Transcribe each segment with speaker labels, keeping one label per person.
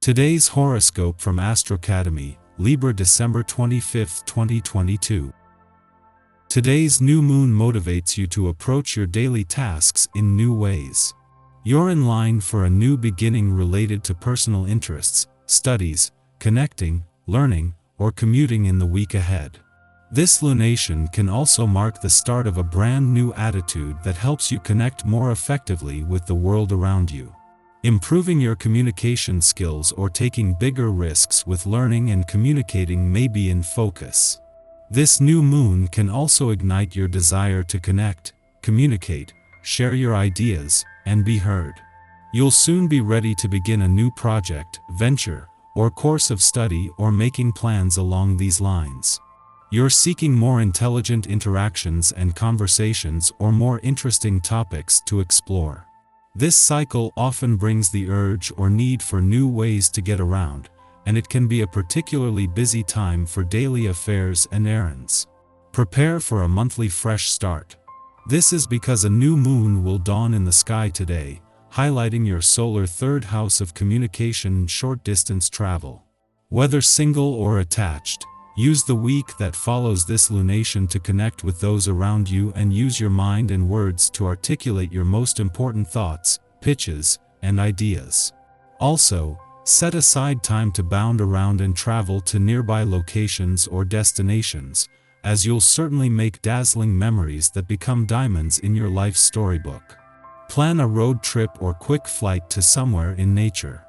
Speaker 1: Today's horoscope from Astrocademy, Libra December 25, 2022. Today's new moon motivates you to approach your daily tasks in new ways. You're in line for a new beginning related to personal interests, studies, connecting, learning, or commuting in the week ahead. This lunation can also mark the start of a brand new attitude that helps you connect more effectively with the world around you. Improving your communication skills or taking bigger risks with learning and communicating may be in focus. This new moon can also ignite your desire to connect, communicate, share your ideas, and be heard. You'll soon be ready to begin a new project, venture, or course of study or making plans along these lines. You're seeking more intelligent interactions and conversations or more interesting topics to explore. This cycle often brings the urge or need for new ways to get around, and it can be a particularly busy time for daily affairs and errands. Prepare for a monthly fresh start. This is because a new moon will dawn in the sky today, highlighting your solar third house of communication and short-distance travel. Whether single or attached, use the week that follows this lunation to connect with those around you and use your mind and words to articulate your most important thoughts, pitches, and ideas. Also, set aside time to bound around and travel to nearby locations or destinations, as you'll certainly make dazzling memories that become diamonds in your life's storybook. Plan a road trip or quick flight to somewhere in nature.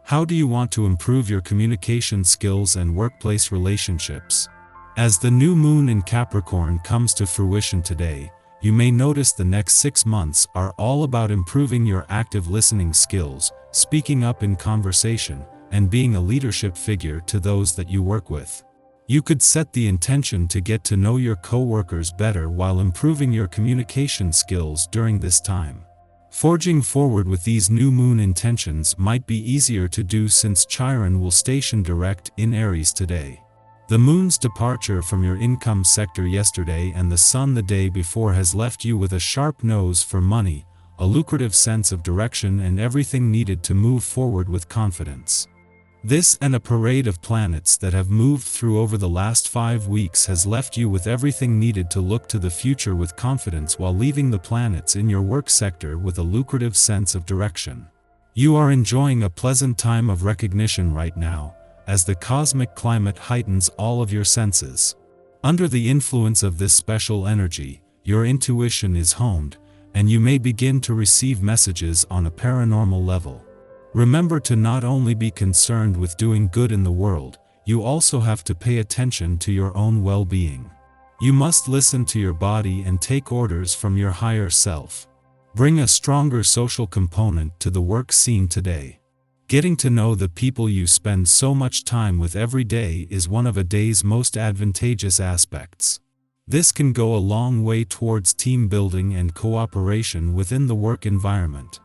Speaker 1: How do you want to improve your communication skills and workplace relationships? As the new moon in Capricorn comes to fruition today, you may notice the next 6 months are all about improving your active listening skills, speaking up in conversation, and being a leadership figure to those that you work with. You could set the intention to get to know your coworkers better while improving your communication skills during this time. Forging forward with these new moon intentions might be easier to do since Chiron will station direct in Aries today. The moon's departure from your income sector yesterday and the sun the day before has left you with a sharp nose for money, a lucrative sense of direction, and everything needed to move forward with confidence. This and a parade of planets that have moved through over the last 5 weeks has left you with everything needed to look to the future with confidence while leaving the planets in your work sector with a lucrative sense of direction. You are enjoying a pleasant time of recognition right now, as the cosmic climate heightens all of your senses. Under the influence of this special energy, your intuition is honed, and you may begin to receive messages on a paranormal level. Remember to not only be concerned with doing good in the world, you also have to pay attention to your own well-being. You must listen to your body and take orders from your higher self. Bring a stronger social component to the work scene today. Getting to know the people you spend so much time with every day is one of a day's most advantageous aspects. This can go a long way towards team building and cooperation within the work environment.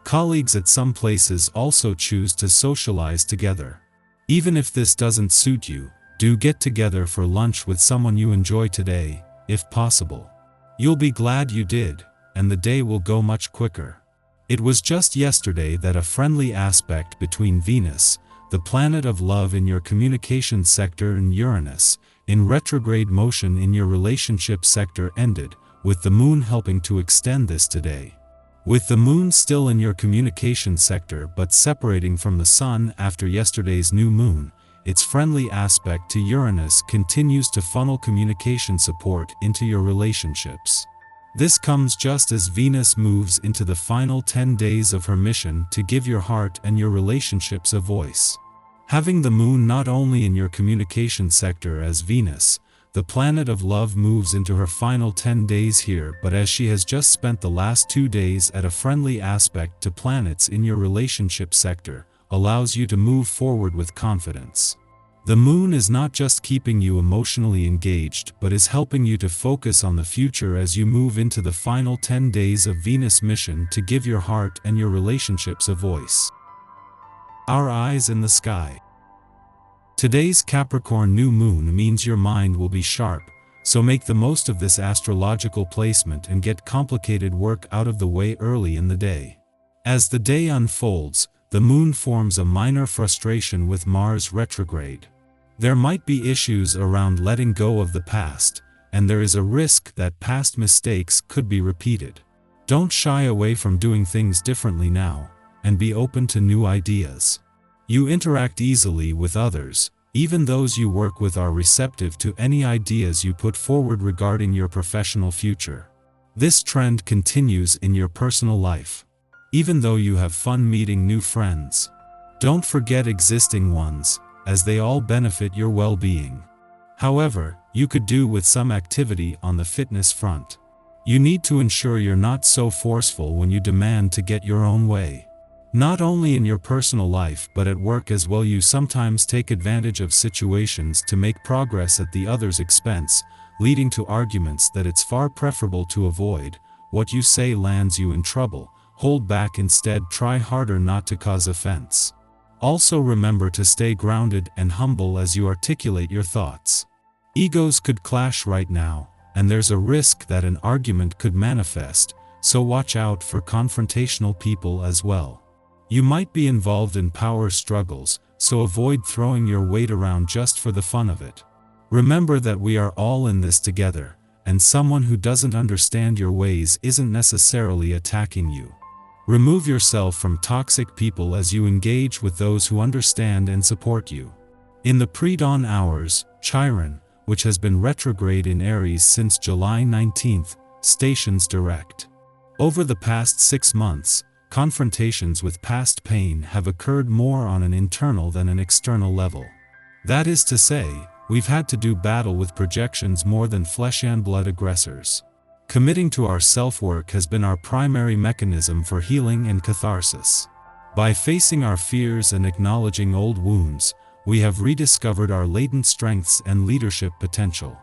Speaker 1: Colleagues at some places also choose to socialize together. Even if this doesn't suit you, do get together for lunch with someone you enjoy today, if possible. You'll be glad you did, and the day will go much quicker. It was just yesterday that a friendly aspect between Venus, the planet of love in your communication sector, and Uranus, in retrograde motion in your relationship sector, ended, with the moon helping to extend this today. With the moon still in your communication sector but separating from the sun after yesterday's new moon, its friendly aspect to Uranus continues to funnel communication support into your relationships. This comes just as Venus moves into the final 10 days of her mission to give your heart and your relationships a voice. Having the moon not only in your communication sector as Venus, the planet of love, moves into her final 10 days here, but as she has just spent the last 2 days at a friendly aspect to planets in your relationship sector, allows you to move forward with confidence. The moon is not just keeping you emotionally engaged but is helping you to focus on the future as you move into the final 10 days of Venus' mission to give your heart and your relationships a voice. Our eyes in the sky. Today's Capricorn new moon means your mind will be sharp, so make the most of this astrological placement and get complicated work out of the way early in the day. As the day unfolds, the moon forms a minor frustration with Mars retrograde. There might be issues around letting go of the past, and there is a risk that past mistakes could be repeated. Don't shy away from doing things differently now, and be open to new ideas. You interact easily with others, even those you work with are receptive to any ideas you put forward regarding your professional future. This trend continues in your personal life. Even though you have fun meeting new friends, don't forget existing ones, as they all benefit your well-being. However, you could do with some activity on the fitness front. You need to ensure you're not so forceful when you demand to get your own way. Not only in your personal life but at work as well. You sometimes take advantage of situations to make progress at the other's expense, leading to arguments that it's far preferable to avoid. What you say lands you in trouble. Hold back instead. Try harder not to cause offense. Also remember to stay grounded and humble as you articulate your thoughts. Egos could clash right now, and there's a risk that an argument could manifest, so watch out for confrontational people as well. You might be involved in power struggles, so avoid throwing your weight around just for the fun of it. Remember that we are all in this together, and someone who doesn't understand your ways isn't necessarily attacking you. Remove yourself from toxic people as you engage with those who understand and support you. In the pre-dawn hours, Chiron, which has been retrograde in Aries since July 19th, stations direct. Over the past 6 months, confrontations with past pain have occurred more on an internal than an external level. That is to say, we've had to do battle with projections more than flesh and blood aggressors. Committing to our self-work has been our primary mechanism for healing and catharsis. By facing our fears and acknowledging old wounds, we have rediscovered our latent strengths and leadership potential.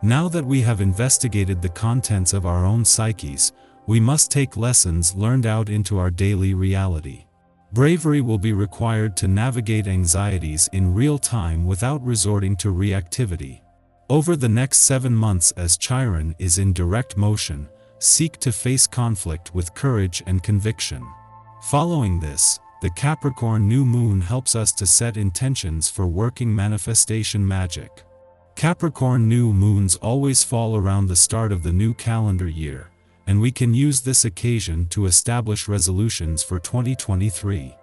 Speaker 1: Now that we have investigated the contents of our own psyches, we must take lessons learned out into our daily reality. Bravery will be required to navigate anxieties in real time without resorting to reactivity. Over the next 7 months, as Chiron is in direct motion, seek to face conflict with courage and conviction. Following this, the Capricorn new moon helps us to set intentions for working manifestation magic. Capricorn new moons always fall around the start of the new calendar year, and we can use this occasion to establish resolutions for 2023.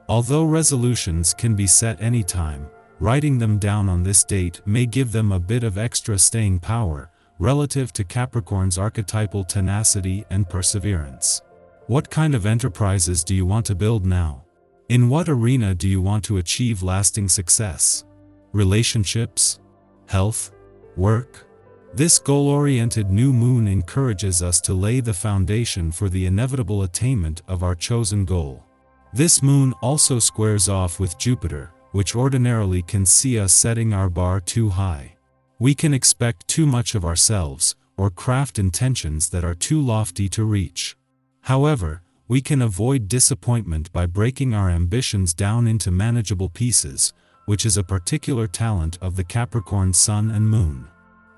Speaker 1: Although resolutions can be set anytime, writing them down on this date may give them a bit of extra staying power, relative to Capricorn's archetypal tenacity and perseverance. What kind of enterprises do you want to build now? In what arena do you want to achieve lasting success? Relationships? Health? Work? This goal-oriented new moon encourages us to lay the foundation for the inevitable attainment of our chosen goal. This moon also squares off with Jupiter, which ordinarily can see us setting our bar too high. We can expect too much of ourselves, or craft intentions that are too lofty to reach. However, we can avoid disappointment by breaking our ambitions down into manageable pieces, which is a particular talent of the Capricorn Sun and Moon.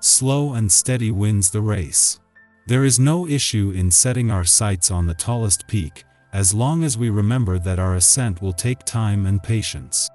Speaker 1: Slow and steady wins the race. There is no issue in setting our sights on the tallest peak, as long as we remember that our ascent will take time and patience.